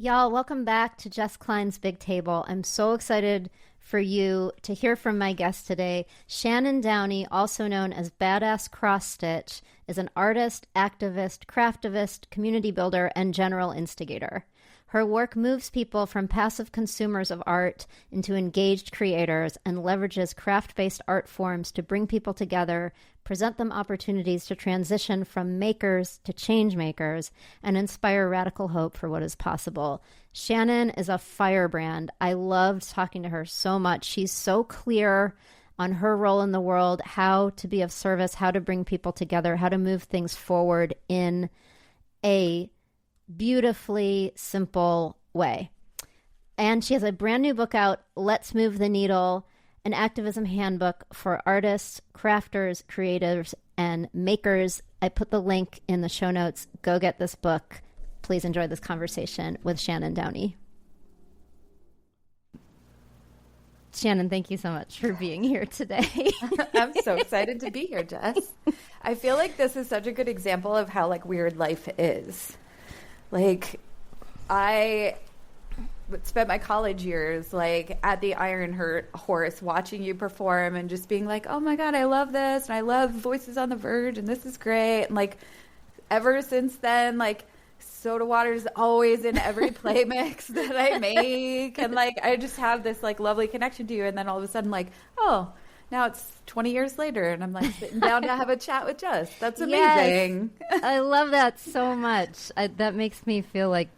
Y'all, welcome back to Jess Klein's Big Table. I'm so excited for you to hear from my guest today. Shannon Downey, also known as Badass Cross Stitch, is an artist, activist, craftivist, community builder, and general instigator. Her work moves people from passive consumers of art into engaged creators and leverages craft-based art forms to bring people together, present them opportunities to transition from makers to change makers, and inspire radical hope for what is possible. Shannon is a firebrand. I loved talking to her so much. She's so clear on her role in the world, how to be of service, how to bring people together, how to move things forward in a beautifully simple way. And she has a brand new book out, Let's Move the Needle, an activism handbook for artists, crafters, creatives, and makers. I put the link in the show notes. Go get this book. Please enjoy this conversation with Shannon Downey. Shannon, thank you so much for being here today. I'm so excited to be here, Jess. I feel like this is such a good example of how weird life is. I spent my college years at the Iron Horse watching you perform and just being like, oh my God, I love this. And I love Voices on the Verge and this is great. And ever since then, soda water is always in every play mix that I make. And I just have this lovely connection to you. And then all of a sudden oh, now it's 20 years later and I'm sitting down to have a chat with Jess. That's amazing. Yes, I love that so much. That makes me feel like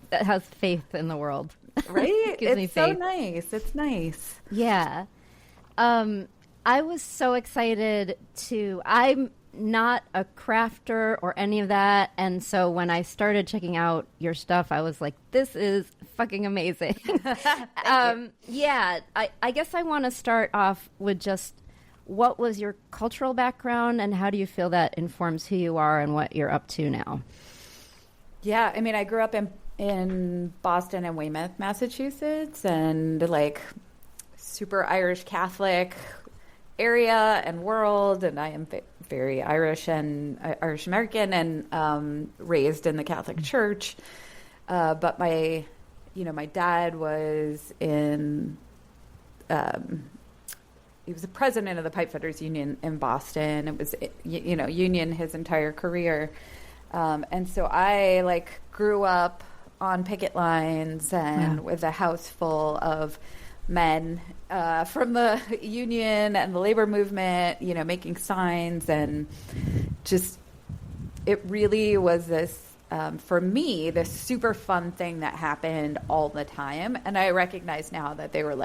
that has faith in the world. Right? It's so nice. It's nice. Yeah. I was so excited I'm not a crafter or any of that. And so when I started checking out your stuff, I was like, this is fucking amazing. Yeah, I guess I want to start off with just what was your cultural background and how do you feel that informs who you are and what you're up to now? Yeah, I mean, I grew up in Boston and Weymouth, Massachusetts, and super Irish Catholic area and world, and I am very Irish and Irish American and raised in the Catholic Church. But my dad was he was the president of the Pipefitters Union in Boston. It was, union his entire career. And so I grew up on picket lines and with a house full of men from the union and the labor movement, making signs, and just it really was this, for me, this super fun thing that happened all the time. And I recognize now that they were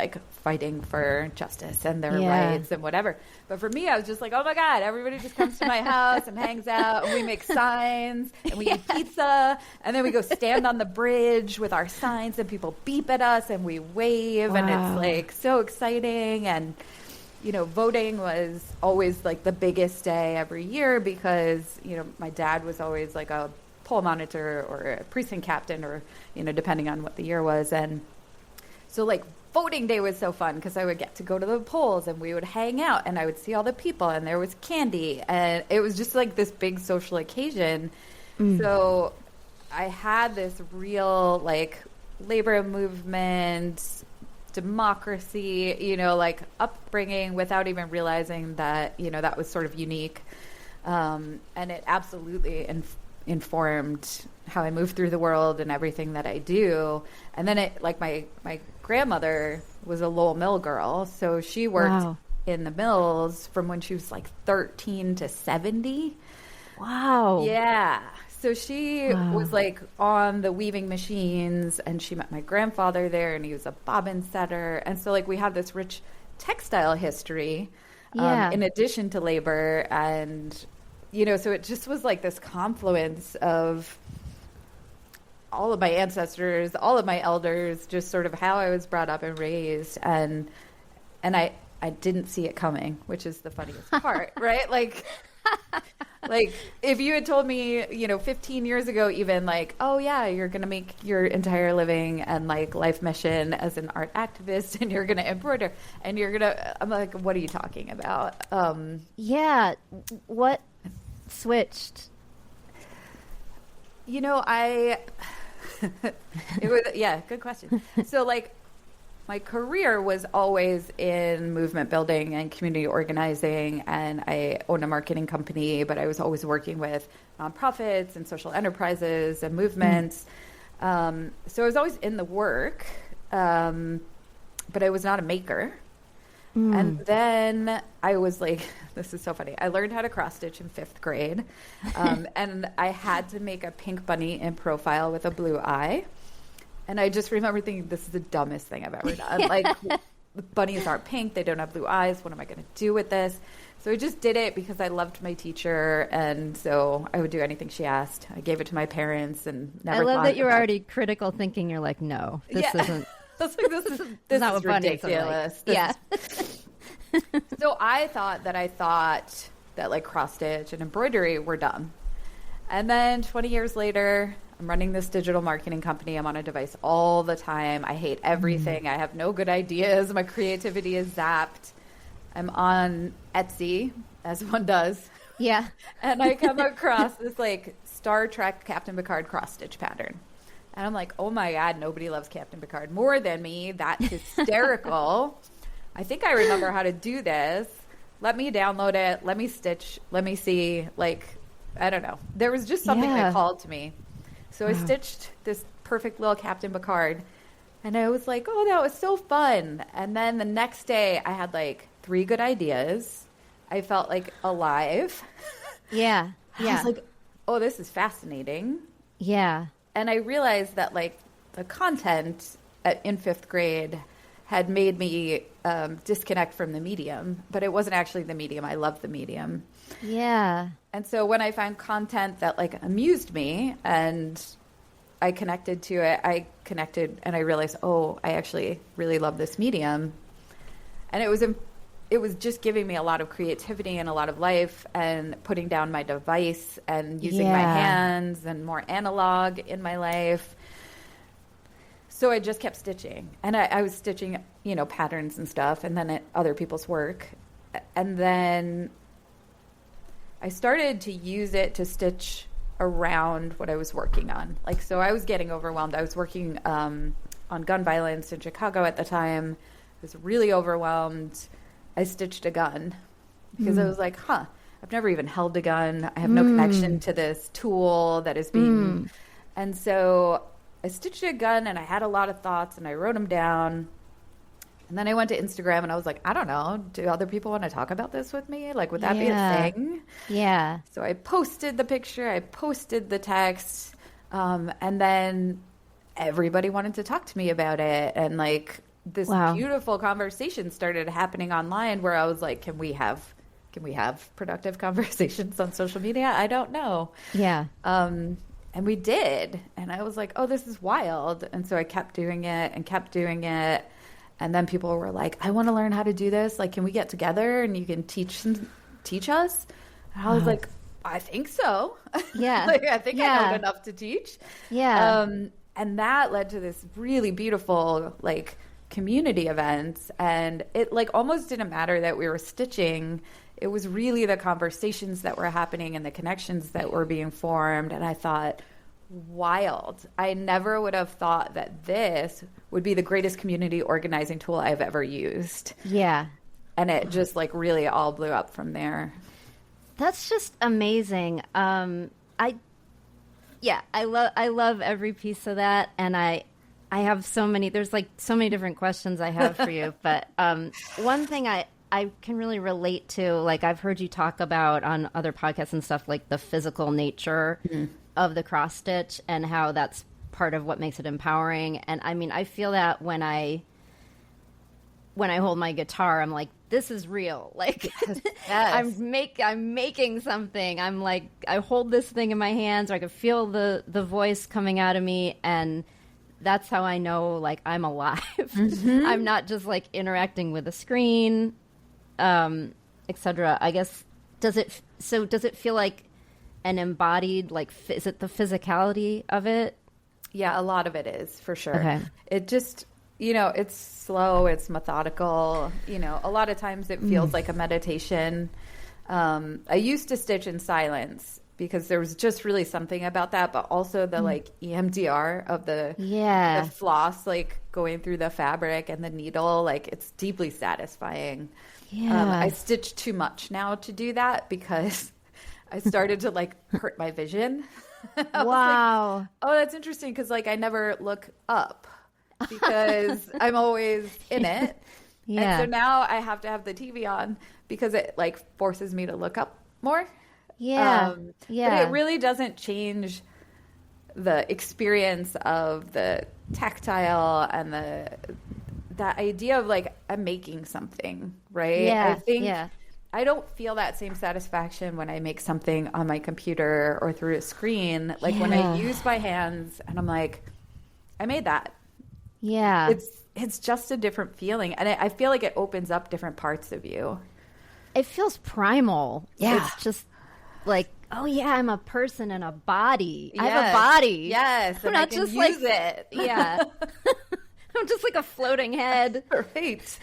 fighting for justice and their rights and whatever. But for me, I was just oh my God, everybody just comes to my house and hangs out and we make signs and we eat pizza and then we go stand on the bridge with our signs and people beep at us and we wave. Wow. And it's so exciting. And, voting was always the biggest day every year because, my dad was always a poll monitor or a precinct captain or, depending on what the year was. And so voting day was so fun because I would get to go to the polls and we would hang out and I would see all the people and there was candy and it was just this big social occasion. So I had this real labor movement, democracy, upbringing without even realizing that, that was sort of unique. And it absolutely informed how I move through the world and everything that I do. And then my grandmother was a Lowell mill girl, so she worked in the mills from when she was 13 to 70. Wow. Yeah. So she was on the weaving machines, and she met my grandfather there, and he was a bobbin setter. And so we have this rich textile history in addition to labor. And, so it just was this confluence of all of my ancestors, all of my elders, just sort of how I was brought up and raised. And I didn't see it coming, which is the funniest part, right? If you had told me, 15 years ago, even oh yeah, you're going to make your entire living and life mission as an art activist and you're going to embroider and you're going to, I'm what are you talking about? Yeah. What switched? Good question. So like my career was always in movement building and community organizing, and I own a marketing company, but I was always working with nonprofits and social enterprises and movements. So I was always in the work, but I was not a maker. And then I was like, this is so funny. I learned how to cross stitch in 5th grade. And I had to make a pink bunny in profile with a blue eye. And I just remember thinking, this is the dumbest thing I've ever done. Like, bunnies aren't pink. They don't have blue eyes. What am I going to do with this? So I just did it because I loved my teacher. And so I would do anything she asked. I gave it to my parents and never I love thought that you're about already critical thinking. You're like, no, this isn't. This is not what bunnies ridiculous. are like. So I thought that like cross stitch and embroidery were dumb. And then 20 years later, I'm running this digital marketing company. I'm on a device all the time. I hate everything. I have no good ideas. My creativity is zapped. I'm on Etsy, as one does. Yeah. And I come across this like Star Trek Captain Picard cross stitch pattern. And I'm like, oh my God, nobody loves Captain Picard more than me. That's hysterical. I think I remember how to do this. Let me download it. Let me stitch. Let me see. Like, I don't know. There was just something that called to me. So I stitched this perfect little Captain Picard. And I was like, oh, that was so fun. And then the next day I had like 3 good ideas. I felt like alive. Yeah. I was like, oh, this is fascinating. Yeah. And I realized that like the content in 5th grade had made me disconnect from the medium, but it wasn't actually the medium. I love the medium. Yeah. And so when I found content that like amused me and I connected to it, and I realized, oh, I actually really love this medium. And it was just giving me a lot of creativity and a lot of life, and putting down my device and using my hands and more analog in my life. So I just kept stitching, and I was stitching, patterns and stuff, and then other people's work. And then I started to use it to stitch around what I was working on. Like, so I was getting overwhelmed. I was working on gun violence in Chicago at the time. I was really overwhelmed. I stitched a gun because I was like, I've never even held a gun. I have no connection to this tool that is being... And so I stitched a gun, and I had a lot of thoughts, and I wrote them down. And then I went to Instagram, and I was like, I don't know, do other people want to talk about this with me? Like, would that be a thing? Yeah. So I posted the picture, I posted the text, and then everybody wanted to talk to me about it. And like, this beautiful conversation started happening online where I was like, can we have productive conversations on social media? I don't know. Yeah. And we did. And I was like, oh, this is wild. And so I kept doing it. And then people were like, I want to learn how to do this. Like, can we get together and you can teach us? And I was like, I think so. Yeah. I think I know enough to teach. Yeah. And that led to this really beautiful, like, community events. And it like almost didn't matter that we were stitching. It was really the conversations that were happening and the connections that were being formed. And I thought, wild. I never would have thought that this would be the greatest community organizing tool I've ever used. Yeah. And it just like really all blew up from there. That's just amazing. I love every piece of that. And I have there's like so many different questions I have for you. But one thing I can really relate to, like I've heard you talk about on other podcasts and stuff, like the physical nature of the cross stitch and how that's part of what makes it empowering. And I mean, I feel that when I hold my guitar, I'm like, this is real. Like yes. I'm making something. I'm like, I hold this thing in my hands, or I can feel the voice coming out of me, and that's how I know, like, I'm alive. I'm not just like interacting with a screen, etc. I guess, does it feel like an embodied, like, is it the physicality of it? Yeah, a lot of it is, for sure. Okay. It just, it's slow, it's methodical. A lot of times it feels like a meditation. I used to stitch in silence, because there was just really something about that, but also the like EMDR of the floss, like going through the fabric and the needle, like it's deeply satisfying. I stitch too much now to do that because I started to like hurt my vision. Wow. Like, oh, that's interesting, because like I never look up because I'm always in it. And so now I have to have the TV on because it like forces me to look up more. But it really doesn't change the experience of the tactile and that idea of like I'm making something, right? I think I don't feel that same satisfaction when I make something on my computer or through a screen. Like when I use my hands and I'm like, I made that. Yeah. It's just a different feeling. And I feel like it opens up different parts of you. It feels primal. Yeah. It's just like, oh yeah, I'm a person in a body. I have a body. Yes. I'm not just like it. Yeah. I'm just like a floating head. Right.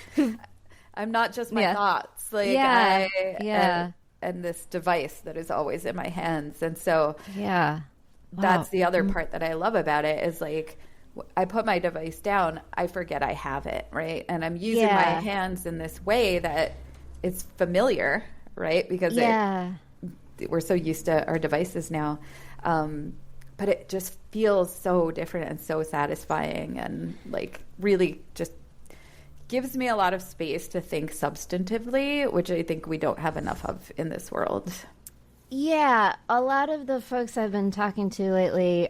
I'm not just my thoughts. Like and this device that is always in my hands. And so that's the other part that I love about it is like I put my device down, I forget I have it, right? And I'm using my hands in this way that is familiar, right? Because we're so used to our devices now. But it just feels so different and so satisfying, and like really just gives me a lot of space to think substantively, which I think we don't have enough of in this world. Yeah, a lot of the folks I've been talking to lately,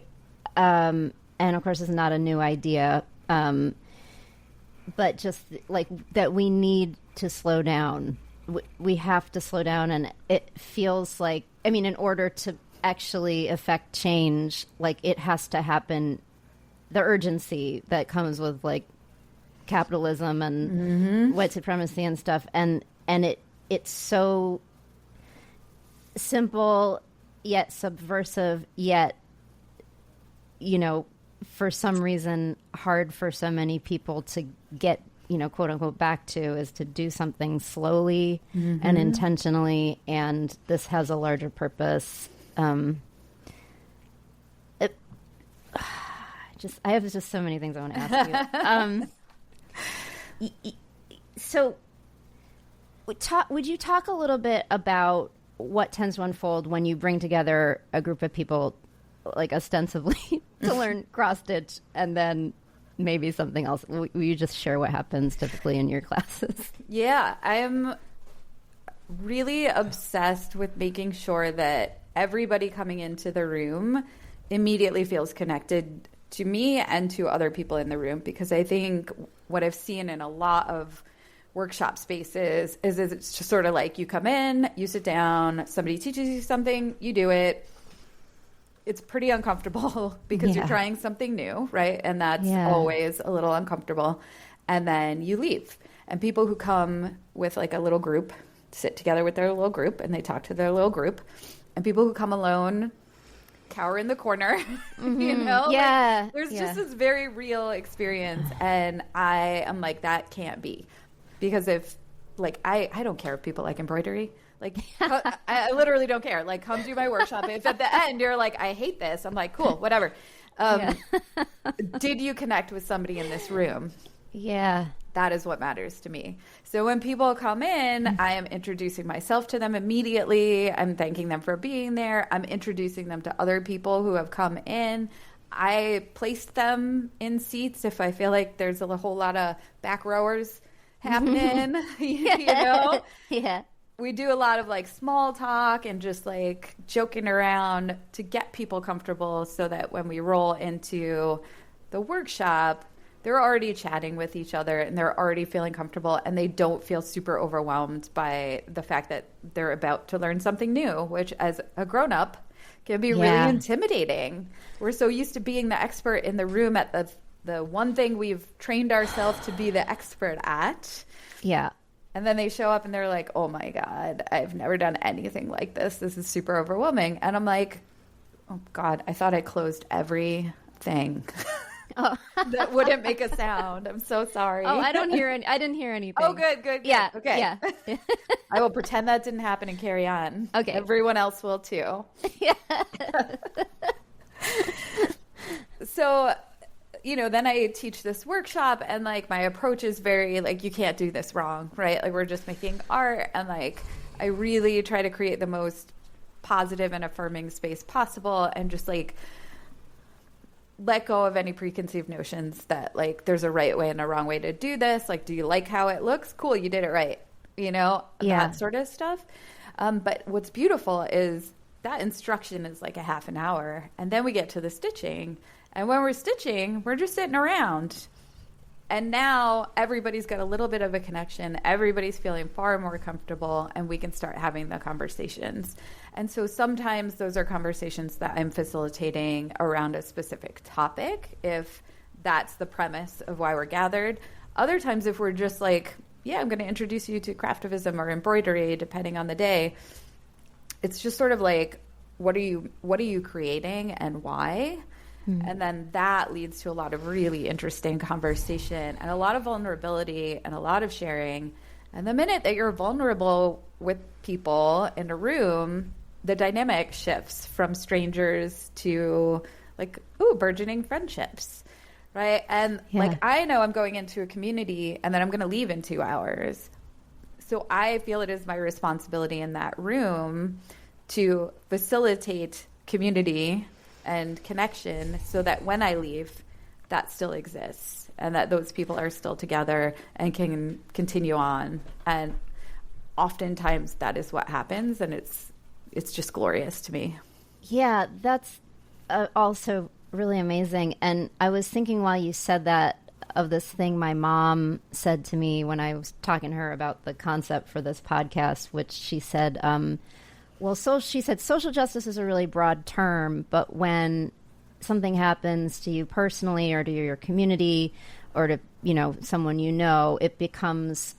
and of course it's not a new idea, but just like that we need to slow down. We have to slow down, and it feels like, I mean, in order to actually affect change, like it has to happen, the urgency that comes with like capitalism and white supremacy and stuff, and it's so simple yet subversive, yet for some reason hard for so many people to get quote unquote back to, is to do something slowly and intentionally, and this has a larger purpose. I have just so many things I want to ask you. So would you talk a little bit about what tends to unfold when you bring together a group of people, like ostensibly to learn cross stitch, and then maybe something else? Will you just share what happens typically in your classes? Yeah, I'm really obsessed with making sure that everybody coming into the room immediately feels connected to me and to other people in the room, because I think what I've seen in a lot of workshop spaces is it's just sort of like you come in, you sit down, somebody teaches you something, you do it. It's pretty uncomfortable because you're trying something new, right? And that's always a little uncomfortable. And then you leave. And people who come with like a little group sit together with their little group and they talk to their little group. And people who come alone cower in the corner, Yeah. Like, there's just this very real experience. And I am like, that can't be. Because if, like, I don't care if people like embroidery. Like, I literally don't care. Like, come do my workshop. If at the end you're like, I hate this, I'm like, cool, whatever. Did you connect with somebody in this room? Yeah. That is what matters to me. So when people come in, I am introducing myself to them immediately. I'm thanking them for being there. I'm introducing them to other people who have come in. I placed them in seats if I feel like there's a whole lot of back rowers happening, Yeah. We do a lot of like small talk and just like joking around to get people comfortable so that when we roll into the workshop, they're already chatting with each other and they're already feeling comfortable, and they don't feel super overwhelmed by the fact that they're about to learn something new, which as a grown-up can be really intimidating. We're so used to being the expert in the room at the one thing we've trained ourselves to be the expert at. Yeah. And then they show up and they're like, oh my God, I've never done anything like this. This is super overwhelming. And I'm like, oh God, I thought I closed everything. Oh. that wouldn't make a sound. I'm so sorry. Oh, I didn't hear anything. Oh, good. Yeah. Okay. Yeah. I will pretend that didn't happen and carry on. Okay. Everyone else will too. Yeah. So, then I teach this workshop, and like my approach is very like, you can't do this wrong, right? Like, we're just making art, and like I really try to create the most positive and affirming space possible, and just like let go of any preconceived notions that like there's a right way and a wrong way to do this. Like, do you like how it looks? Cool, you did it right. That sort of stuff. But what's beautiful is that instruction is like a half an hour, and then we get to the stitching. And when we're stitching, we're just sitting around. And now everybody's got a little bit of a connection. Everybody's feeling far more comfortable, and we can start having the conversations. And so sometimes those are conversations that I'm facilitating around a specific topic, if that's the premise of why we're gathered. Other times, if we're just like, I'm going to introduce you to craftivism or embroidery, depending on the day, it's just sort of like, what are you creating and why? And then that leads to a lot of really interesting conversation and a lot of vulnerability and a lot of sharing. And the minute that you're vulnerable with people in a room, the dynamic shifts from strangers to like, burgeoning friendships, right? And like, I know I'm going into a community and then I'm going to leave in 2 hours. So I feel it is my responsibility in that room to facilitate community and connection, so that when I leave, that still exists, and that those people are still together and can continue on. And oftentimes that is what happens, and it's just glorious to me. Yeah, that's also really amazing. And I was thinking while you said that of this thing my mom said to me when I was talking to her about the concept for this podcast, which she said, she said social justice is a really broad term, but when something happens to you personally or to your community or to, someone it becomes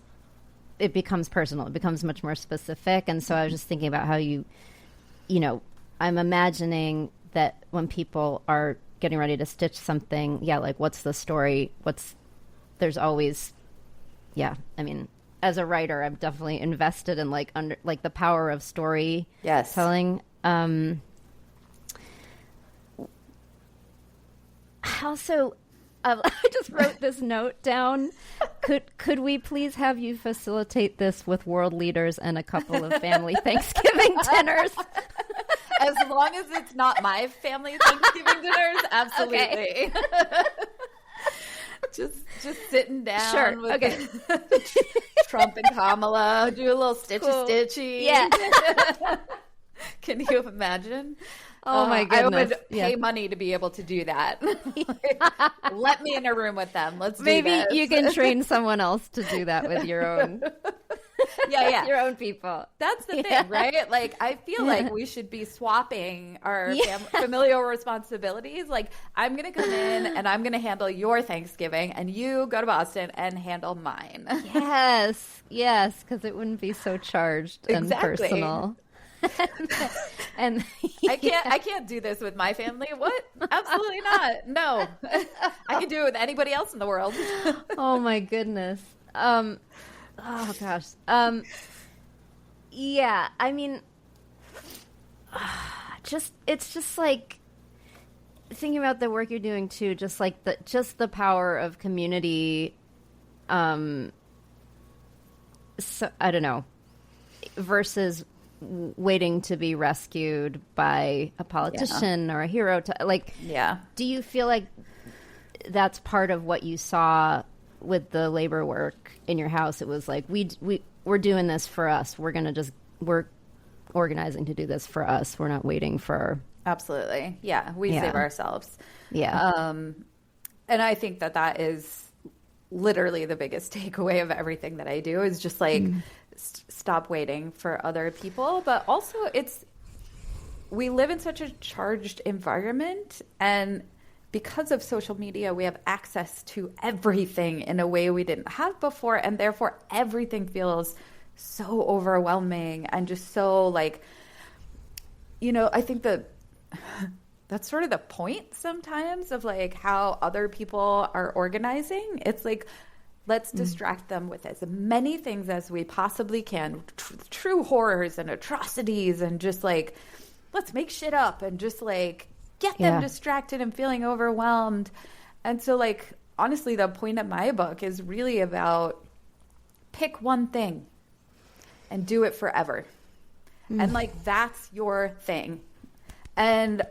personal. It becomes much more specific. And so I was just thinking about how I'm imagining that when people are getting ready to stitch something, like what's the story? There's always, as a writer, I'm definitely invested in the power of story telling. Also, I just wrote this note down. Could we please have you facilitate this with world leaders and a couple of family Thanksgiving dinners? As long as it's not my family Thanksgiving dinners, absolutely. Okay. Just sitting down with Trump and Kamala, do a little stitchy. Yeah. Can you imagine? Oh my goodness. I would pay money to be able to do that. Let me in a room with them. Let's do Maybe this. You can train someone else to do that with your own. Your own people. That's the thing, right? Like, I feel like we should be swapping our familial responsibilities. Like, I'm going to come in and I'm going to handle your Thanksgiving, and you go to Boston and handle mine. Yes, because it wouldn't be so charged and personal. And I can't do this with my family. What? Absolutely not. No. I can do it with anybody else in the world. Oh my goodness. Oh gosh. Yeah, I mean, it's just like thinking about the work you're doing too, just like the power of community. So I don't know, versus waiting to be rescued by a politician or a hero. Do you feel like that's part of what you saw with the labor work in your house? It was like, we're doing this for us. We're organizing to do this for us. We're not waiting for. Absolutely. Yeah. We save ourselves. Yeah. And I think that is literally the biggest takeaway of everything that I do, is just like, stop waiting for other people. But also we live in such a charged environment, and because of social media, we have access to everything in a way we didn't have before. And therefore everything feels so overwhelming and just so like, I think the that's sort of the point sometimes of like how other people are organizing. It's like, let's distract them with as many things as we possibly can, true horrors and atrocities, and just like, let's make shit up and just like get them distracted and feeling overwhelmed. And so like, honestly, the point of my book is really about pick one thing and do it forever. And like, that's your thing. And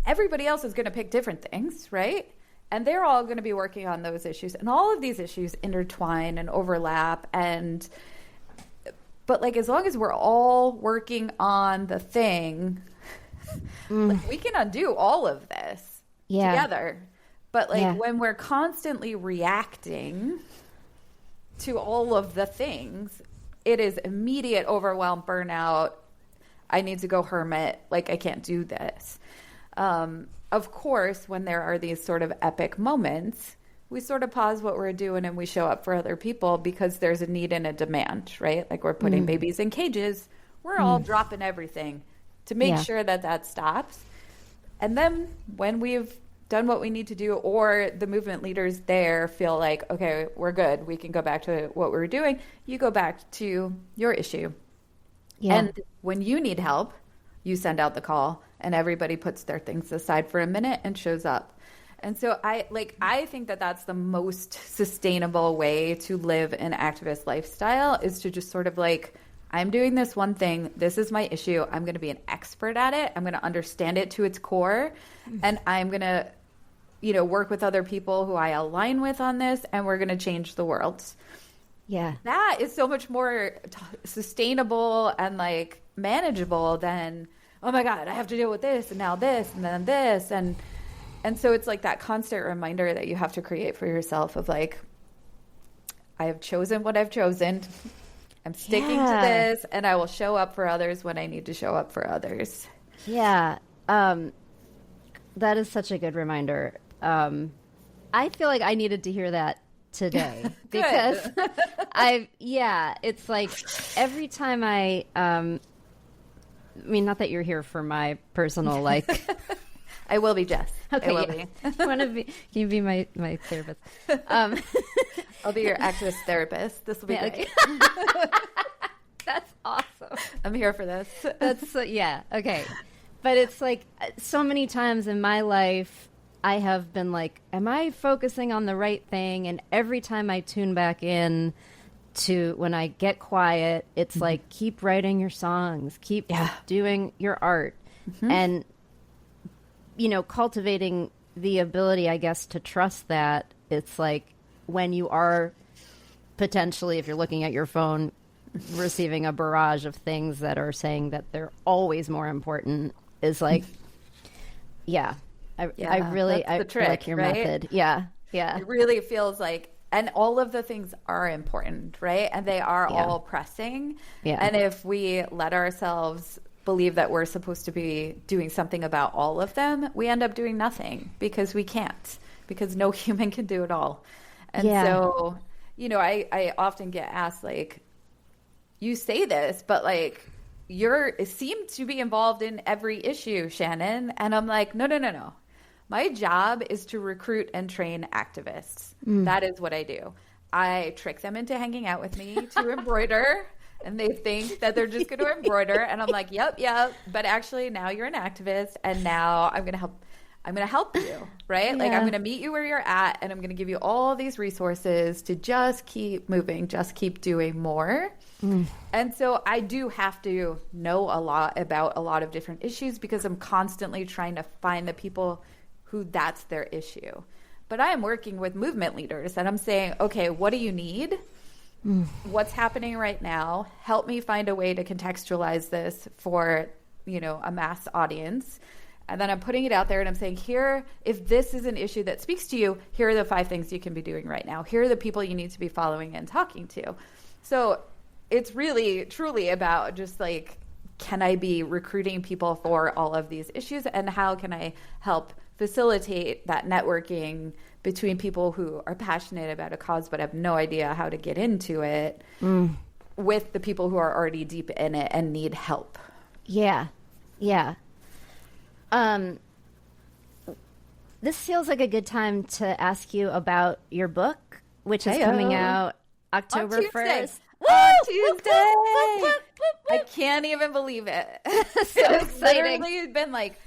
everybody else is going to pick different things, right? And they're all going to be working on those issues. And all of these issues intertwine and overlap. But like, as long as we're all working on the thing, like, we can undo all of this together. But like, when we're constantly reacting to all of the things, it is immediate overwhelm, burnout. I need to go hermit. Like, I can't do this. Of course, when there are these sort of epic moments, we sort of pause what we're doing and we show up for other people because there's a need and a demand, right? Like, we're putting babies in cages. We're all dropping everything to make sure that that stops. And then when we've done what we need to do, or the movement leaders there feel like, okay, we're good, we can go back to what we were doing, you go back to your issue. And when you need help, you send out the call, and everybody puts their things aside for a minute and shows up. And so I think that that's the most sustainable way to live an activist lifestyle, is to just sort of like, I'm doing this one thing. This is my issue. I'm going to be an expert at it. I'm going to understand it to its core. And I'm going to, work with other people who I align with on this, and we're going to change the world. Yeah. That is so much more sustainable and like manageable than, oh my God, I have to deal with this and now this and then this. And so it's like that constant reminder that you have to create for yourself of like, I have chosen what I've chosen. I'm sticking to this, and I will show up for others when I need to show up for others. Yeah. That is such a good reminder. I feel like I needed to hear that today because it's like every time I mean, not that you're here for my personal, like, I will be, Jess. Okay, I will be. Can you be my therapist? I'll be your activist therapist. This will be great. Okay. That's awesome. I'm here for this. That's okay. But it's like so many times in my life, I have been like, am I focusing on the right thing? And every time I tune back in to when I get quiet, it's like, keep writing your songs, keep doing your art. And, cultivating the ability, I guess, to trust that. It's like when you are potentially, if you're looking at your phone, receiving a barrage of things that are saying that they're always more important, is like, I really like your method. Yeah. It really feels like, and all of the things are important, right? And they are all pressing. Yeah. And if we let ourselves believe that we're supposed to be doing something about all of them, we end up doing nothing because we can't, because no human can do it all. And so, I often get asked, like, you say this, but like, you seem to be involved in every issue, Shannon. And I'm like, no. My job is to recruit and train activists. That is what I do. I trick them into hanging out with me to embroider, and they think that they're just going to embroider. And I'm like, yep. But actually, now you're an activist, and now I'm going to help you, right? Like, I'm going to meet you where you're at, and I'm going to give you all these resources to just keep moving, just keep doing more. And so I do have to know a lot about a lot of different issues, because I'm constantly trying to find the people who that's their issue. But I am working with movement leaders, and I'm saying, okay, what do you need? What's happening right now? Help me find a way to contextualize this for, a mass audience. And then I'm putting it out there, and I'm saying, here, if this is an issue that speaks to you, here are the 5 things you can be doing right now. Here are the people you need to be following and talking to. So it's really, truly about just like, can I be recruiting people for all of these issues, and how can I help facilitate that networking between people who are passionate about a cause but have no idea how to get into it with the people who are already deep in it and need help. Yeah. this feels like a good time to ask you about your book, which is coming out October 1st. On Tuesday. I can't even believe it. So exciting. It's literally been like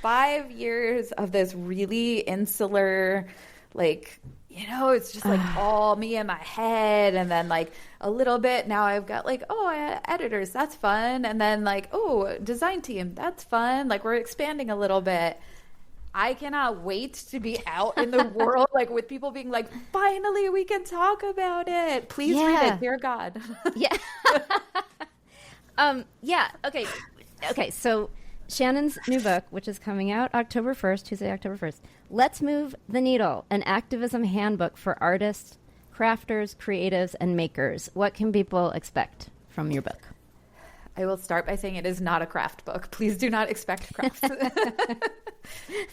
5 years of this really insular, like, you know, it's just like all me in my head. And then like a little bit now I've got like, editors, that's fun. And then like, design team, that's fun. Like we're expanding a little bit. I cannot wait to be out in the world, like with people being like, finally we can talk about it. Please read it, dear God. Yeah. Okay. Okay. So Shannon's new book, which is coming out October 1st, Tuesday, October 1st. Let's Move the Needle, an activism handbook for artists, crafters, creatives, and makers. What can people expect from your book? I will start by saying it is not a craft book. Please do not expect crafts.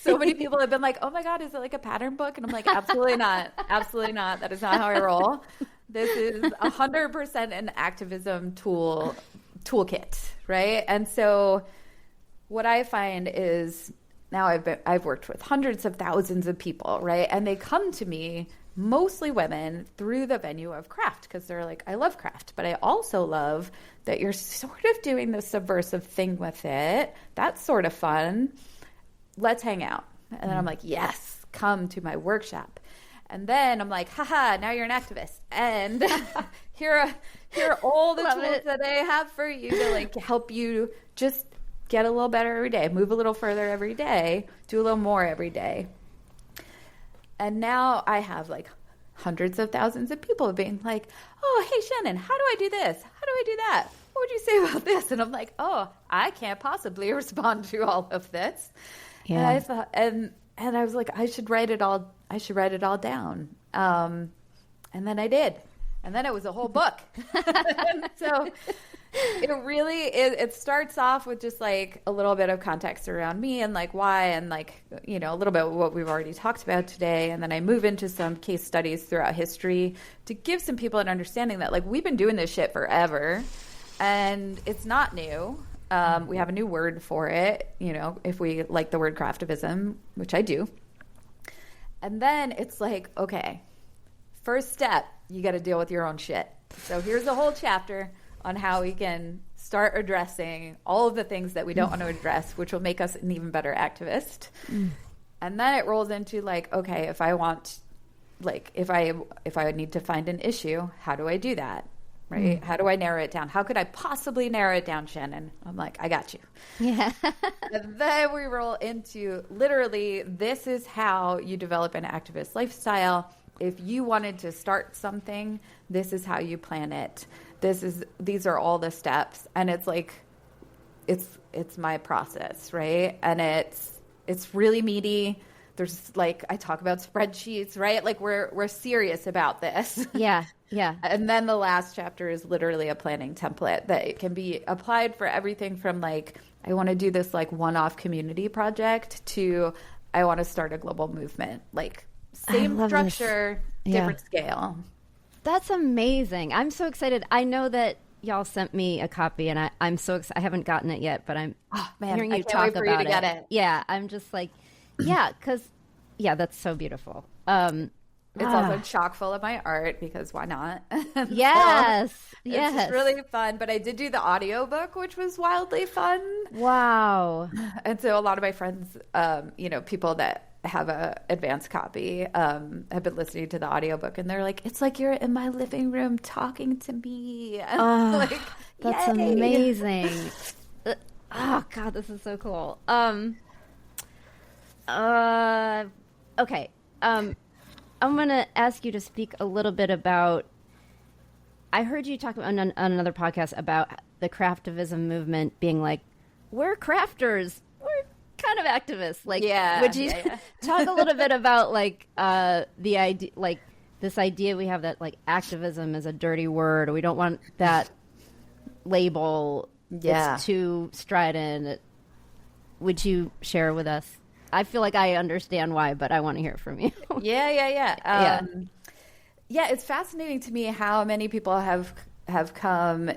So many people have been like, oh my God, is it like a pattern book? And I'm like, absolutely not. Absolutely not. That is not how I roll. This is 100% an activism toolkit, right? And so what I find is now I've worked with hundreds of thousands of people, right? And they come to me, mostly women, through the venue of craft because they're like, I love craft, but I also love that you're sort of doing this subversive thing with it. That's sort of fun. Let's hang out. And then I'm like, yes, come to my workshop. And then I'm like, haha, now you're an activist. And here are all the tools that I have for you to like help you just get a little better every day, move a little further every day, do a little more every day. And now I have like hundreds of thousands of people being like, oh, hey, Shannon, how do I do this? How do I do that? What would you say about this? And I'm like, oh, I can't possibly respond to all of this. Yeah. And I thought, and I was like, I should write it all down. And then I did. And then it was a whole book. So it really is, it starts off with just like a little bit of context around me and like why and like, you know, a little bit of what we've already talked about today. And then I move into some case studies throughout history to give some people an understanding that like we've been doing this shit forever and it's not new. We have a new word for it, you know, if we like the word craftivism, which I do. And then it's like, okay, first step, you got to deal with your own shit. So here's a whole chapter on how we can start addressing all of the things that we don't want to address, which will make us an even better activist. And then it rolls into like, okay, if I want, like, if I need to find an issue, how do I do that? Right? How do I narrow it down? How could I possibly narrow it down, Shannon? I'm like, I got you. Yeah. And then we roll into literally, this is how you develop an activist lifestyle. If you wanted to start something, this is how you plan it. These are all the steps. And it's like, it's my process, right? And it's really meaty. There's like, I talk about spreadsheets, right? Like we're serious about this. Yeah. Yeah. And then the last chapter is literally a planning template that it can be applied for everything from like, I want to do this like one-off community project to I want to start a global movement. Like same structure, different scale. That's amazing. I'm so excited. I know that y'all sent me a copy and I'm so excited. I haven't gotten it yet, but I'm hearing you talk about it. Get it. Yeah. I'm just like, yeah, because, yeah, that's so beautiful. It's also chock full of my art because why not? Yes. So yes. It's really fun. But I did do the audiobook, which was wildly fun. Wow. And so a lot of my friends, you know, people that have a advanced copy have been listening to the audiobook and they're like, it's like you're in my living room talking to me. Like, that's yay. Amazing. Oh, God, this is so cool. Okay. I'm going to ask you to speak a little bit about, I heard you talk on another podcast about the craftivism movement being like, we're crafters, we're kind of activists. Like, would you talk a little bit about like the idea, like this idea we have that like activism is a dirty word, or we don't want that label. Yeah. It's too strident. Would you share with us? I feel like I understand why, but I want to hear it from you. Yeah, it's fascinating to me how many people have come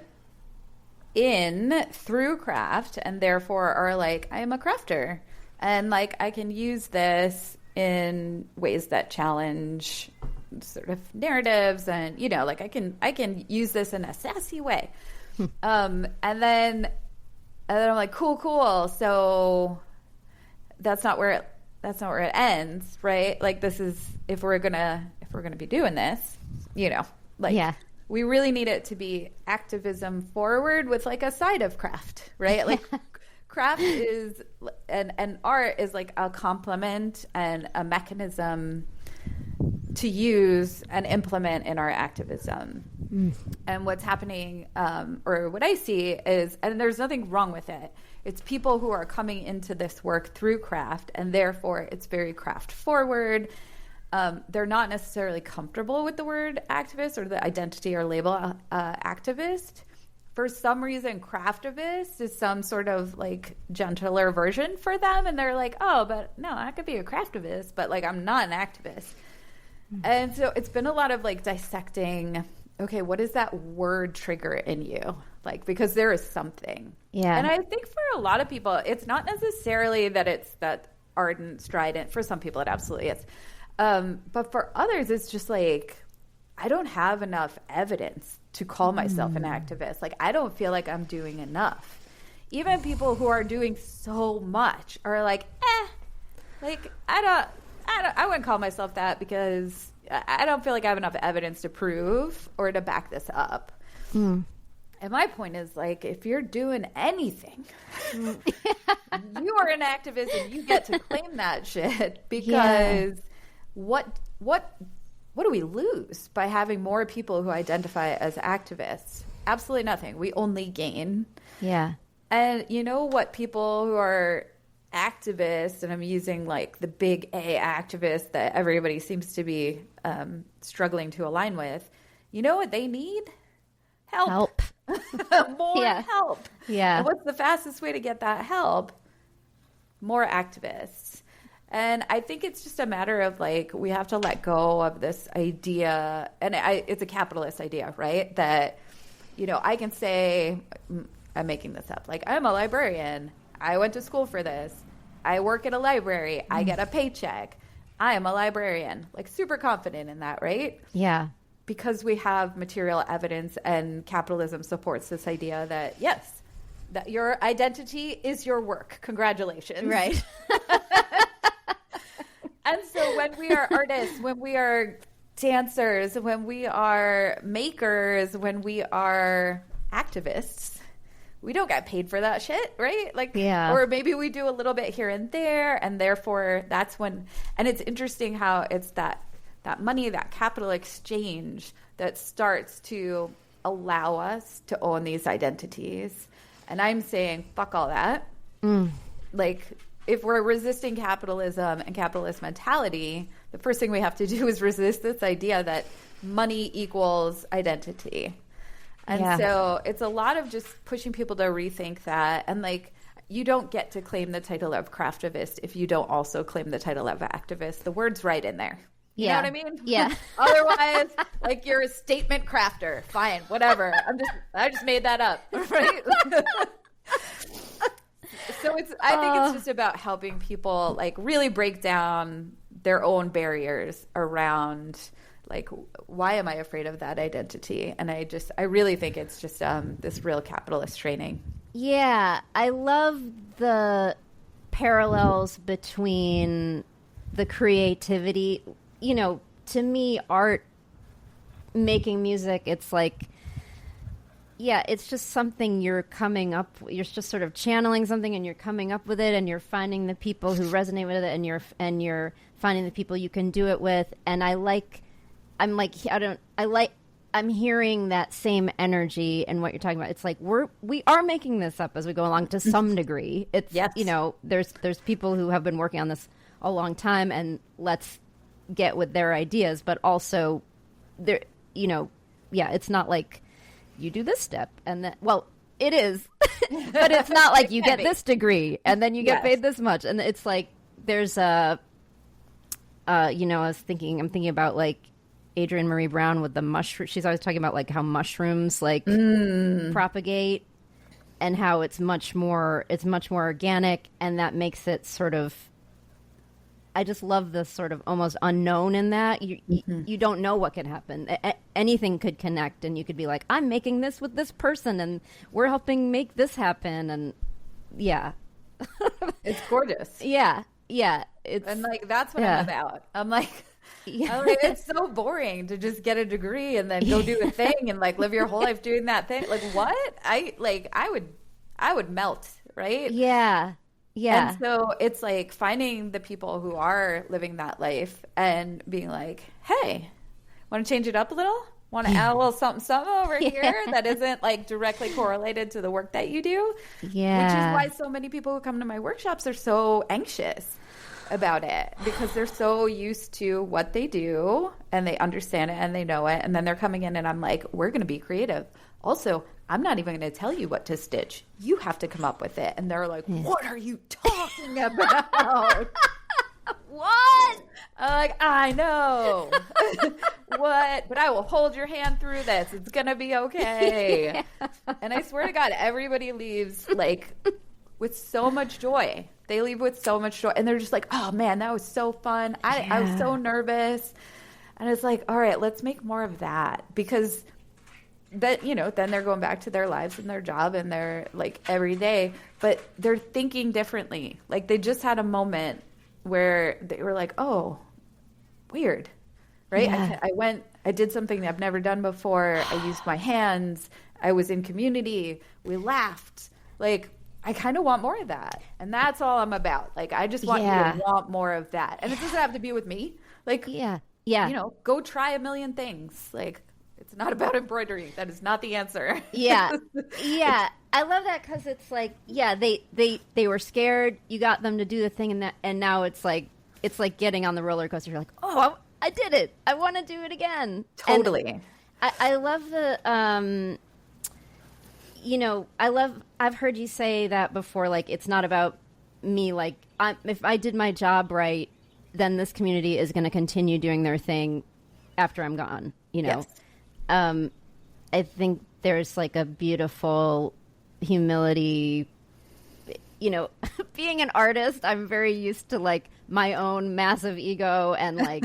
in through craft and therefore are like, I am a crafter and like I can use this in ways that challenge sort of narratives, and like I can use this in a sassy way. And then I'm like, cool. So that's not where it ends, right? Like, this is, if we're gonna be doing this, we really need it to be activism forward with like a side of craft, right? Like craft is and art is like a complement and a mechanism to use and implement in our activism. And what's happening, or what I see is, and there's nothing wrong with it, it's people who are coming into this work through craft, and therefore it's very craft forward. They're not necessarily comfortable with the word activist or the identity or label activist. For some reason, craftivist is some sort of like gentler version for them. And they're like, oh, but no, I could be a craftivist, but like I'm not an activist. And so it's been a lot of like dissecting, okay, what does that word trigger in you? Like, because there is something. Yeah. And I think for a lot of people, it's not necessarily that it's that ardent, strident. For some people, it absolutely is. But for others, it's just like, I don't have enough evidence to call myself an activist. Like, I don't feel like I'm doing enough. Even people who are doing so much are like, like, I wouldn't call myself that because I don't feel like I have enough evidence to prove or to back this up. And my point is, like, if you're doing anything, you are an activist and you get to claim that shit, because what do we lose by having more people who identify as activists? Absolutely nothing. We only gain. Yeah. And you know what people who are activists, and I'm using like the big A activists that everybody seems to be struggling to align with, you know what they need? Help. More help. Yeah. And what's the fastest way to get that help? More activists. And I think it's just a matter of like, we have to let go of this idea, and it's a capitalist idea, right? That, I can say, I'm making this up, like, I'm a librarian. I went to school for this. I work at a library. I get a paycheck. I am a librarian. Like, super confident in that, right? Yeah. Because we have material evidence, and capitalism supports this idea that, yes, that your identity is your work. Congratulations. Right. And so when we are artists, when we are dancers, when we are makers, when we are activists, we don't get paid for that shit, right? Like, or maybe we do a little bit here and there, and therefore that's when, and it's interesting how it's that money, that capital exchange that starts to allow us to own these identities. And I'm saying, fuck all that. Like, if we're resisting capitalism and capitalist mentality, the first thing we have to do is resist this idea that money equals identity. And so it's a lot of just pushing people to rethink that. And like, you don't get to claim the title of craftivist if you don't also claim the title of activist. The word's right in there. You know what I mean? Yeah. Otherwise, like, you're a statement crafter. Fine, whatever. I just made that up, right? So I think it's just about helping people like really break down their own barriers around like, why am I afraid of that identity? And I really think it's just this real capitalist training. Yeah, I love the parallels between the creativity. To me, art, making music, it's like, it's just something you're coming up. You're just sort of channeling something, and you're coming up with it, and you're finding the people who resonate with it, and you're finding the people you can do it with. And I'm hearing that same energy and what you're talking about. It's like we are making this up as we go along to some degree. It's there's people who have been working on this a long time, and let's get with their ideas, but also there, it's not like you do this step and then, well, it is, but it's not like you get this degree and then you get paid this much. And it's like, there's I'm thinking about like Adrienne Marie Brown with the mushroom. She's always talking about like how mushrooms like propagate and how it's much more organic, and that makes it sort of I just love this sort of almost unknown in that you don't know what could happen. Anything could connect, and you could be like, I'm making this with this person, and we're helping make this happen, and yeah, it's gorgeous. Yeah, and like that's what I'm about. I'm like, it's so boring to just get a degree and then go do a thing and like live your whole life doing that thing. Like what? I would melt, right? Yeah. And so it's like finding the people who are living that life and being like, hey, want to change it up a little? Want to add a little something over here that isn't like directly correlated to the work that you do? Yeah. Which is why so many people who come to my workshops are so anxious about it, because they're so used to what they do and they understand it and they know it. And then they're coming in and I'm like, we're going to be creative. Also, I'm not even going to tell you what to stitch. You have to come up with it. And they're like, what are you talking about? What? I'm like, I know. What? But I will hold your hand through this. It's going to be okay. And I swear to God, everybody leaves like with so much joy. They leave with so much joy. And they're just like, oh man, that was so fun. I was so nervous. And it's like, all right, let's make more of that, because that, then they're going back to their lives and their job and their like every day, but they're thinking differently. Like they just had a moment where they were like, oh, weird, right? Yeah. I did something I've never done before. I used my hands. I was in community. We laughed. Like, I kind of want more of that. And that's all I'm about. Like, I just want you to want more of that. And it doesn't have to be with me. Like, go try a million things. Like, it's not about embroidery. That is not the answer. Yeah. I love that, because it's like, they were scared. You got them to do the thing, and now it's like getting on the roller coaster. You're like, oh, I did it. I want to do it again. Totally. And I love the I've heard you say that before. Like, it's not about me. Like, if I did my job right, then this community is going to continue doing their thing after I'm gone. Yes. I think there's like a beautiful humility, being an artist, I'm very used to like my own massive ego and like,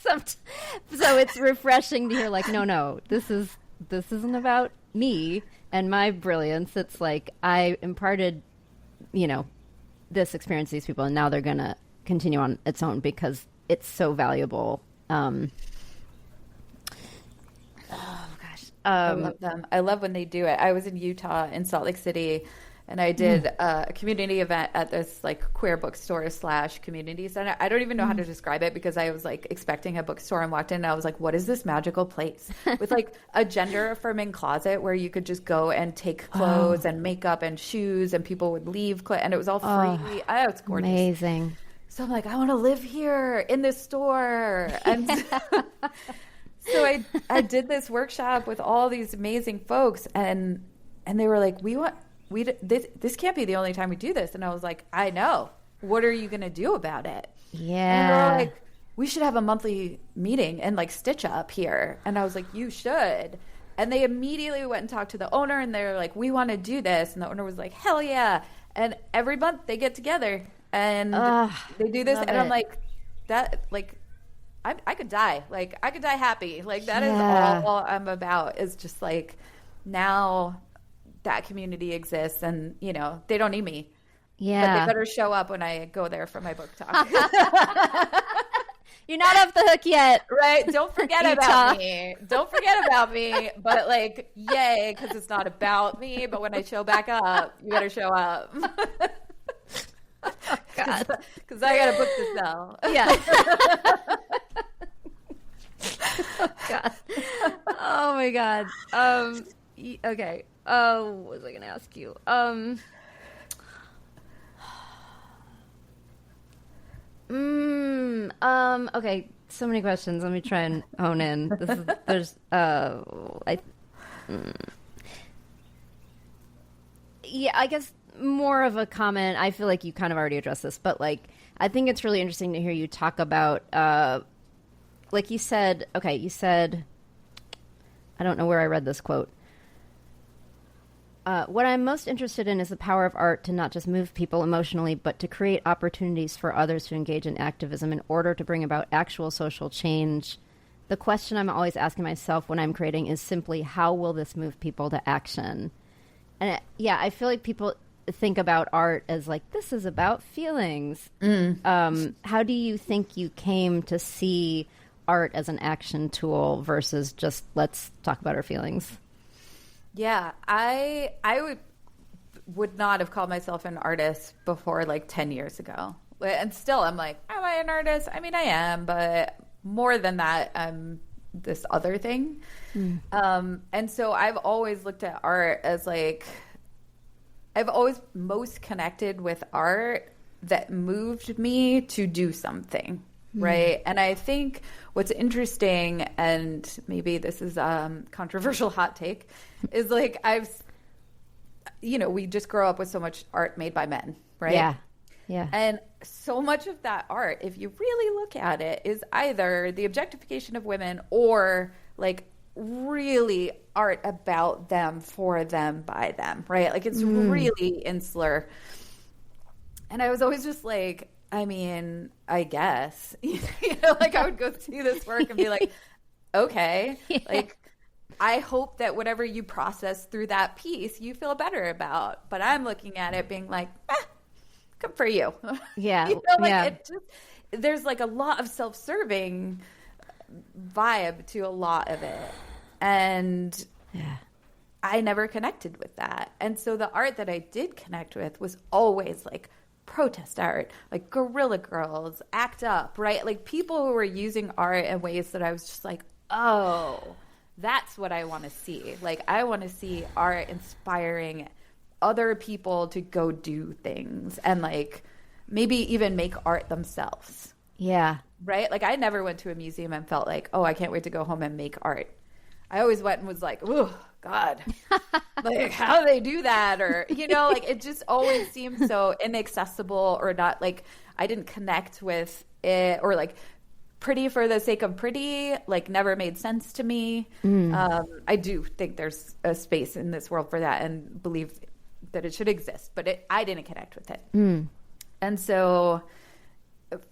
so it's refreshing to hear like, no, this isn't about me and my brilliance. It's like I imparted, this experience to these people, and now they're going to continue on its own because it's so valuable. I love them. I love when they do it. I was in Utah, in Salt Lake City, and I did a community event at this like queer bookstore / community center. I don't even know how to describe it, because I was like expecting a bookstore and walked in and I was like, what is this magical place with like a gender affirming closet where you could just go and take clothes and makeup and shoes, and people would leave and it was all free. Oh, it's gorgeous. Amazing. So I'm like, I want to live here in this store. And so I did this workshop with all these amazing folks, and they were like, this can't be the only time we do this. And I was like, I know. What are you going to do about it? Yeah. And they were like, we should have a monthly meeting and like stitch up here. And I was like, you should. And they immediately went and talked to the owner, and they're like, we want to do this. And the owner was like, hell yeah. And every month they get together and they do this. And I'm like, that, like, I could die. Like, I could die happy. Like, that is all I'm about, is just like, now that community exists, and, they don't need me. Yeah. But they better show up when I go there for my book talk. You're not off the hook yet. Right? Don't forget about me. Don't forget about me. But, like, yay, because it's not about me. But when I show back up, you better show up. Oh, God. Because I got a book to sell. Yeah. Oh, God. Oh, my God. Okay. What was I going to ask you? Okay. So many questions. Let me try and hone in. Yeah, I guess more of a comment. I feel like you kind of already addressed this, but like, I think it's really interesting to hear you talk about, like you said, I don't know where I read this quote. What I'm most interested in is the power of art to not just move people emotionally, but to create opportunities for others to engage in activism in order to bring about actual social change. The question I'm always asking myself when I'm creating is simply, how will this move people to action? And I feel like people think about art as like, this is about feelings. How do you think you came to see art as an action tool versus just let's talk about our feelings? Yeah, I would not have called myself an artist before like 10 years ago. And still I'm like, am I an artist? I mean, I am, but more than that, I'm this other thing. And so I've always looked at art as like, I've always most connected with art that moved me to do something. Right. And I think what's interesting, and maybe this is a controversial hot take, is like we just grow up with so much art made by men. Right. Yeah. Yeah. And so much of that art, if you really look at it, is either the objectification of women or like really art about them, for them, by them. Right. Like it's really insular. And I was always just like, I mean, I guess, like I would go see this work and be like, okay, like I hope that whatever you process through that piece, you feel better about. But I'm looking at it being like, good for you. Yeah. It just, there's like a lot of self-serving vibe to a lot of it. And I never connected with that. And so the art that I did connect with was always like protest art, like Guerrilla Girls, Act Up, right? Like people who were using art in ways that I was just like, oh, that's what I want to see. Like I want to see art inspiring other people to go do things and like maybe even make art themselves. Yeah. Right? Like I never went to a museum and felt like, oh, I can't wait to go home and make art. I always went and was like, oh, God, like how do they do that? Or, like it just always seemed so inaccessible or not, like I didn't connect with it, or like pretty for the sake of pretty, like never made sense to me. I do think there's a space in this world for that and believe that it should exist, but I didn't connect with it. And so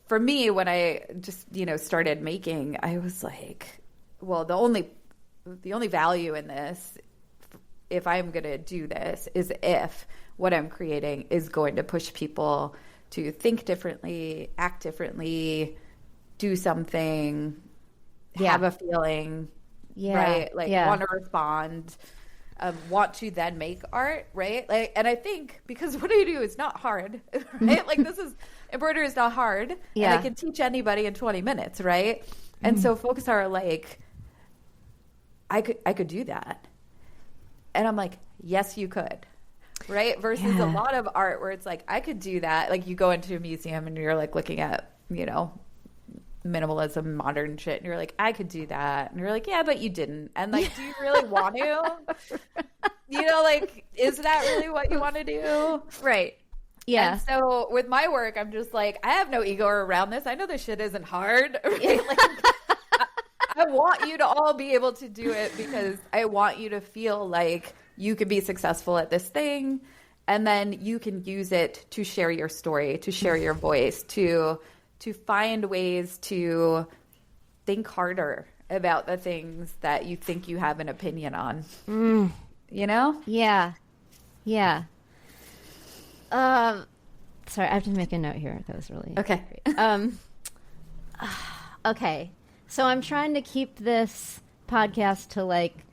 for me, when I just, started making, I was like, well, the only value in this, if I'm going to do this, is if what I'm creating is going to push people to think differently, act differently, do something, have a feeling, right? Like want to respond, want to then make art, right? Like, and I think because what I do is not hard, right? Like embroidery is not hard, and I can teach anybody in 20 minutes, right? And so folks are like, I could do that. And I'm like, yes, you could. Right? Versus a lot of art where it's like, I could do that. Like you go into a museum and you're like looking at, minimalism, modern shit. And you're like, I could do that. And you're like, yeah, but you didn't. And like, do you really want to? Like, is that really what you want to do? Right. Yeah. And so with my work, I'm just like, I have no ego around this. I know this shit isn't hard. Right? Like, I want you to all be able to do it because I want you to feel like you can be successful at this thing, and then you can use it to share your story, to share your voice, to find ways to think harder about the things that you think you have an opinion on. Yeah. Yeah. Sorry, I have to make a note here. That was really okay. Great. Okay. So I'm trying to keep this podcast to like,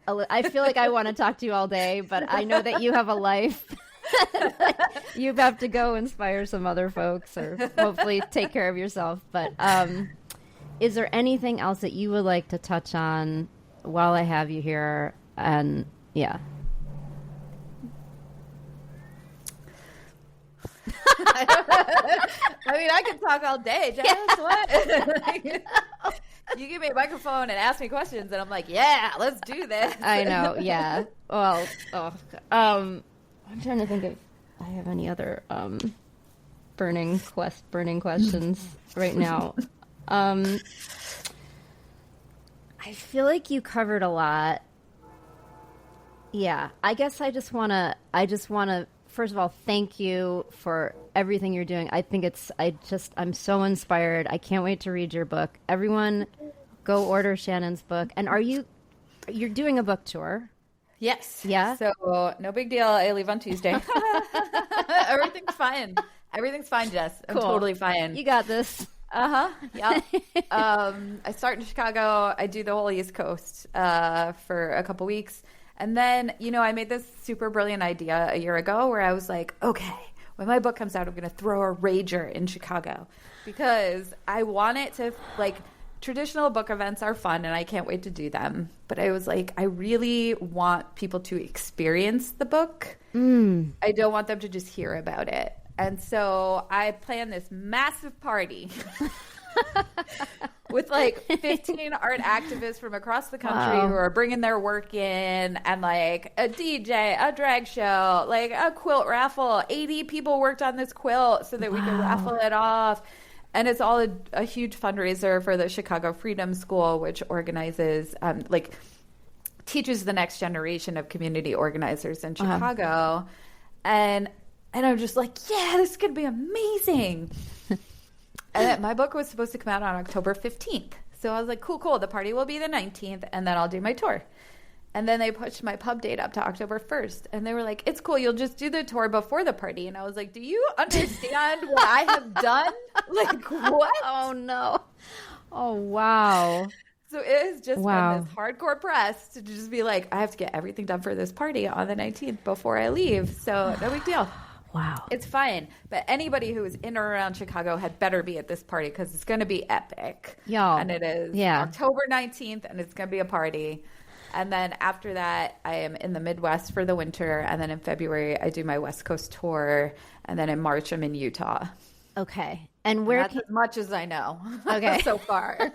I feel like I want to talk to you all day, but I know that you have a life. You have to go inspire some other folks or hopefully take care of yourself. But is there anything else that you would like to touch on while I have you here? And yeah. I mean, I can talk all day, Jess. What? You give me a microphone and ask me questions, and I'm like, yeah, let's do this. I know, yeah. Well, I'm trying to think if I have any other burning questions right now. I feel like you covered a lot. Yeah, I guess I just want to first of all thank you for everything you're doing. I think I'm so inspired. I can't wait to read your book. Everyone go order Shannon's book. And you're doing a book tour? Yes. Yeah. So no big deal. I leave on Tuesday. Everything's fine. Everything's fine, Jess. I'm Cool. totally fine. You got this. Yeah. I start in Chicago. I do the whole East Coast for a couple weeks. And then, I made this super brilliant idea a year ago where I was like, okay, when my book comes out, I'm going to throw a rager in Chicago because I want it to, traditional book events are fun and I can't wait to do them. But I was like, I really want people to experience the book. I don't want them to just hear about it. And so I planned this massive party with 15 art activists from across the country who are bringing their work in, and a DJ, a drag show, a quilt raffle. 80 people worked on this quilt so that we could raffle it off. And it's all a huge fundraiser for the Chicago Freedom School, which organizes, teaches the next generation of community organizers in Chicago. And I'm just like, yeah, this is going to be amazing. And my book was supposed to come out on October 15th. So I was like, cool. The party will be the 19th, and then I'll do my tour. And then they pushed my pub date up to October 1st. And they were like, it's cool. You'll just do the tour before the party. And I was like, do you understand what I have done? What? Oh, no. Oh, wow. So it has just been this hardcore press to just be like, I have to get everything done for this party on the 19th before I leave. So no big deal. Wow. It's fine. But anybody who is in or around Chicago had better be at this party because it's going to be epic. Y'all. And it is October 19th, and it's going to be a party. And then after that, I am in the Midwest for the winter. And then in February, I do my West Coast tour. And then in March, I'm in Utah. Okay. And where that's as much as I know so far.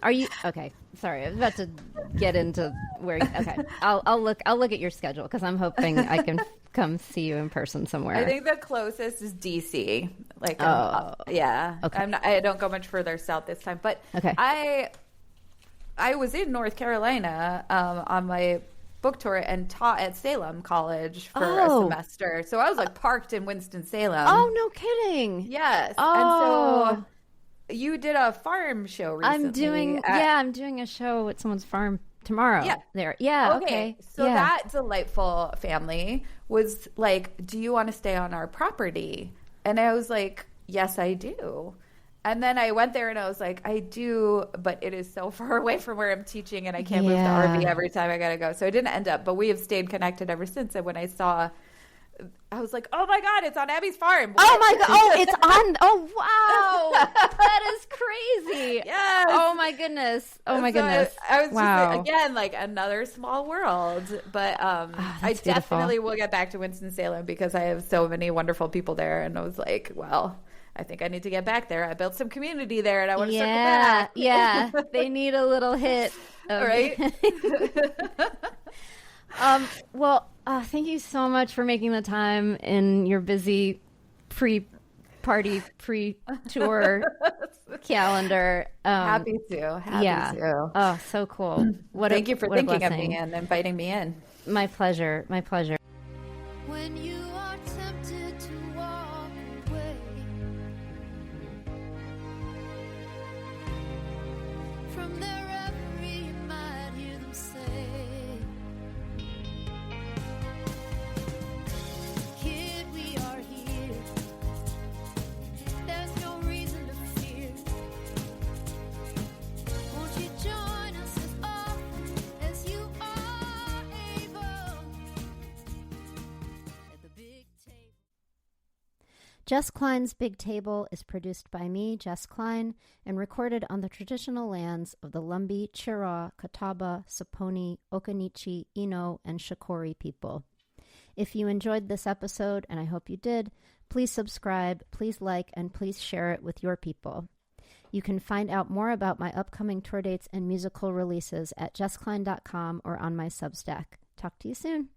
Are you okay? Sorry, I was about to get into where. Okay, I'll look at your schedule because I'm hoping I can come see you in person somewhere. I think the closest is DC. Yeah. Okay. I don't go much further south this time, but okay. I was in North Carolina on my book tour and taught at Salem College for a semester. So I was parked in Winston-Salem. Oh, no kidding. Yes. Oh. And so you did a farm show recently. I'm doing a show at someone's farm tomorrow. Yeah. There. Yeah. Okay. So that delightful family was like, do you want to stay on our property? And I was like, yes, I do. And then I went there and I was like, I do, but it is so far away from where I'm teaching and I can't move the RV every time I got to go. So I didn't end up, but we have stayed connected ever since. And when I saw, I was like, oh my God, it's on Abby's farm. What? Oh my God. Oh, it's on. Oh, wow. That is crazy. Yes. Oh my goodness. Oh my goodness. I was just, again, another small world. But I definitely will get back to Winston-Salem because I have so many wonderful people there. And I was like, well, I think I need to get back there. I built some community there and I want to circle back. Yeah. They need a little hit. Right? Well, thank you so much for making the time in your busy pre-party, pre-tour calendar. Happy to. Oh, so cool. Thank you for thinking of me and inviting me in. My pleasure. My pleasure. When you are tempted to walk away from their reverie, you might hear them say, kid, we are here. There's no reason to fear. Won't you join us as often as you are able at the big table? Jess Klein's Big Table is produced by me, Jess Klein, and recorded on the traditional lands of the Lumbee, Chiraw, Catawba, Saponi, Occaneechi, Eno, and Shakori people. If you enjoyed this episode, and I hope you did, please subscribe, please like, and please share it with your people. You can find out more about my upcoming tour dates and musical releases at jessklein.com or on my Substack. Talk to you soon.